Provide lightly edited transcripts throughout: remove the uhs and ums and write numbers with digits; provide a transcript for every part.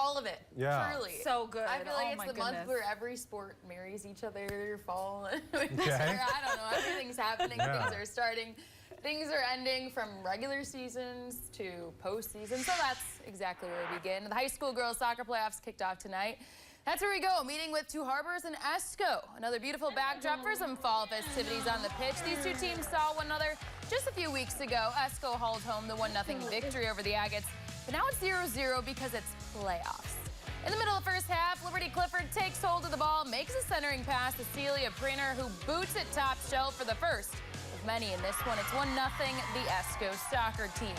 all of it. Yeah. Truly. So good. I feel like Oh, it's the my month goodness. where every sport marries each other, fall, winter. Okay. I don't know. Everything's happening. Yeah. Things are starting. Things are ending from regular seasons to postseason. So that's exactly where we begin. The high school girls soccer playoffs kicked off tonight. That's where we go, meeting with Two Harbors and Esko. Another beautiful backdrop for some fall festivities on the pitch. These two teams saw one another just a few weeks ago. Esko hauled home the 1-0 victory over the Agates. But now it's 0-0 because it's playoffs. In the middle of the first half, Liberty Clifford takes hold of the ball, makes a centering pass to Celia Preener, who boots it top shelf for the first of many in this one. It's 1-0 the Esko soccer team.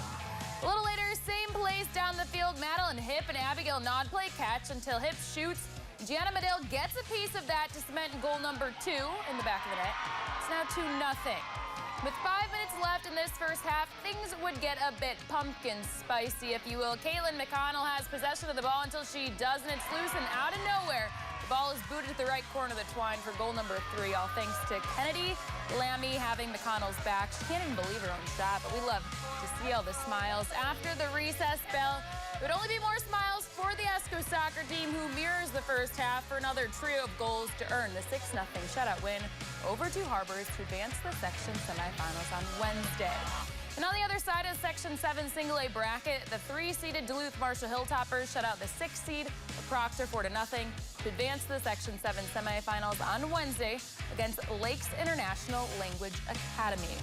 A little later, same place down the field. Madeline Hip and Abigail Nod play catch until Hip shoots. Gianna Medill gets a piece of that to cement goal number 2 in the back of the net. It's now 2-0. With 5 minutes left in this first half, things would get a bit pumpkin spicy, if you will. Caitlin McConnell has possession of the ball until she doesn't. It's loose and out of nowhere. The ball is booted to the right corner of the twine for goal number 3, all thanks to Kennedy Lammy having McConnell's back. She can't even believe her own shot, but we love to see all the smiles. After the recess bell, it would only be more smiles for the Esko soccer team, who mirrors the first half for another trio of goals to earn the 6-0 shutout win over Two Harbors to advance to the section semifinals on Wednesday. And on the other side of Section 7 Single A bracket, the 3-seeded Duluth Marshall Hilltoppers shut out the 6th seed of Proctor 4-0 to advance to the Section 7 semifinals on Wednesday against Lakes International Language Academy.